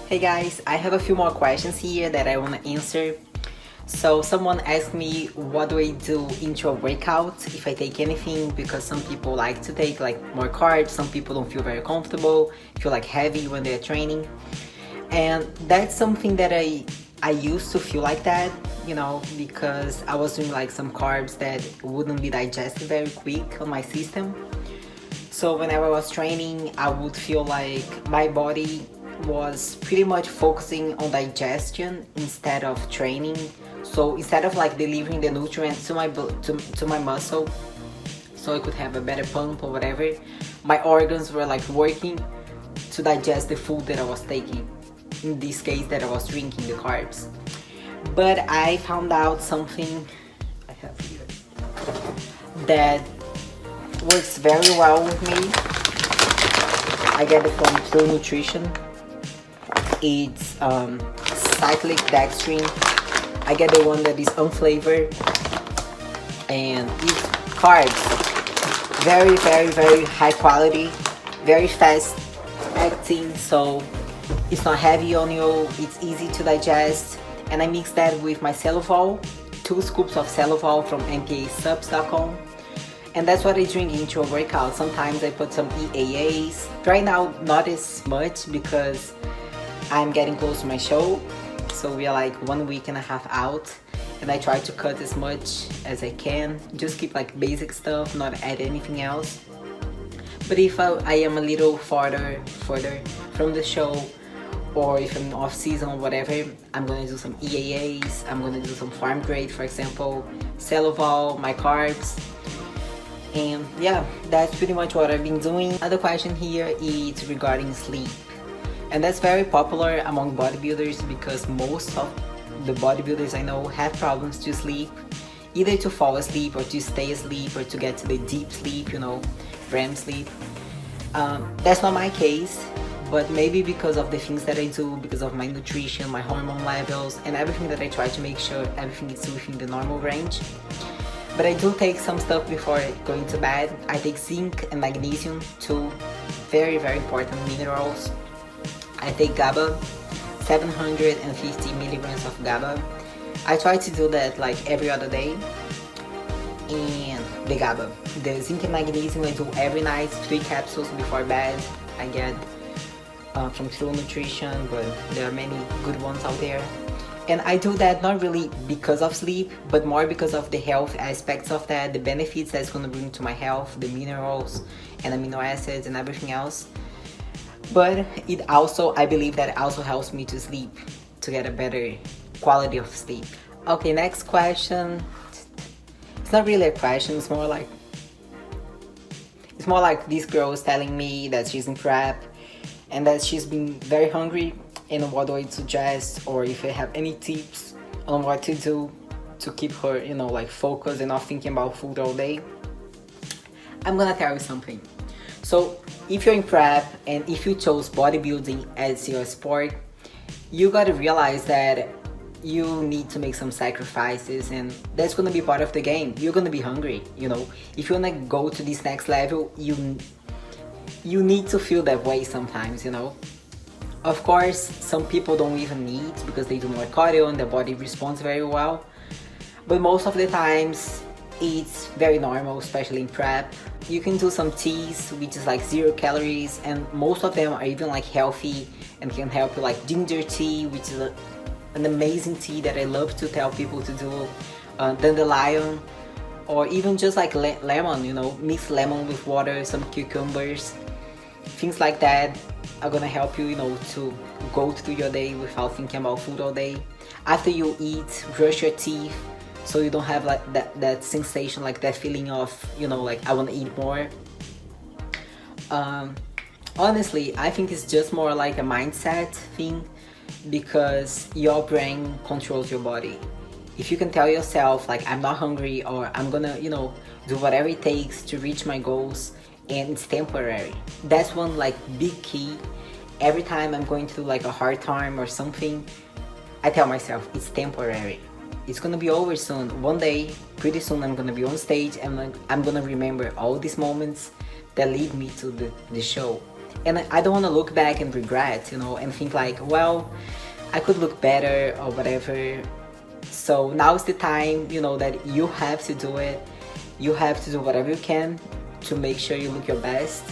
Hey guys, I have a few more questions here that I want to answer. So someone asked me what do I do into a workout if I take anything, because some people like to take like more carbs, some people don't feel very comfortable, feel like heavy when they're training. And that's something that I used to feel like that, because I was doing like some carbs that wouldn't be digested very quick on my system. So whenever I was training, I would feel like my body was pretty much focusing on digestion instead of training. So instead of like delivering the nutrients to my muscle, so I could have a better pump or whatever, my organs were like working to digest the food that I was taking. In this case, that I was drinking the carbs. But I found out something I have here that works very well with me. I get it from Pro Nutrition. It's cyclic dextrin. I get the one that is unflavored, and it's carbs. Very, very, very high quality, very fast acting, so it's not heavy on you, it's easy to digest. And I mix that with my Celluval, 2 scoops of Celluval from Supps.com. And that's what I drink into a workout. Sometimes I put some EAAs. Right now, not as much because I'm getting close to my show. So we are like 1.5 weeks out. And I try to cut as much as I can. Just keep like basic stuff, not add anything else. But if I am a little further from the show, or if I'm off season or whatever, I'm gonna do some EAAs. I'm gonna do some farm grade, for example, Celluval, my carbs. And yeah, that's pretty much what I've been doing. Another question here is regarding sleep. And that's very popular among bodybuilders because most of the bodybuilders I know have problems to sleep. Either to fall asleep or to stay asleep or to get to the deep sleep, REM sleep. That's not my case, but maybe because of the things that I do, because of my nutrition, my hormone levels, and everything that I try to make sure everything is within the normal range. But I do take some stuff before going to bed. I take zinc and magnesium, 2 very, very important minerals. I take GABA, 750 milligrams of GABA. I try to do that like every other day. And the GABA, the zinc and magnesium I do every night, 3 capsules before bed. I get from True Nutrition, but there are many good ones out there. And I do that not really because of sleep, but more because of the health aspects of that, the benefits that's going to bring to my health, the minerals and amino acids and everything else. But it also, I believe that it also helps me to sleep, to get a better quality of sleep. Okay, next question. It's not really a question, it's more like this girl is telling me that she's in prep and that she's been very hungry, and what do I suggest, or if I have any tips on what to do to keep her, like focused and not thinking about food all day. I'm gonna tell you something. So if you're in prep and if you chose bodybuilding as your sport, you gotta realize that you need to make some sacrifices, and that's gonna be part of the game. You're gonna be hungry, If you wanna go to this next level, you need to feel that way sometimes, Of course, some people don't even need because they do more cardio and their body responds very well. But most of the times, it's very normal, especially in prep. You can do some teas, which is like 0 calories, and most of them are even like healthy and can help you, like ginger tea, which is an amazing tea that I love to tell people to do. Dandelion, or even just like lemon, mix lemon with water, some cucumbers. Things like that are gonna help you, to go through your day without thinking about food all day. After you eat, brush your teeth so you don't have like that sensation, like that feeling of, like I want to eat more. Honestly, I think it's just more like a mindset thing, because your brain controls your body. If you can tell yourself like I'm not hungry, or I'm gonna, do whatever it takes to reach my goals, and it's temporary. That's one like big key. Every time I'm going through like a hard time or something, I tell myself it's temporary. It's gonna be over soon. One day, pretty soon, I'm gonna be on stage and I'm gonna remember all these moments that lead me to the show. and I don't want to look back and regret, you know, and think like, well, I could look better or whatever. So now is the time, you know, that you have to do it. You have to do whatever you can to make sure you look your best.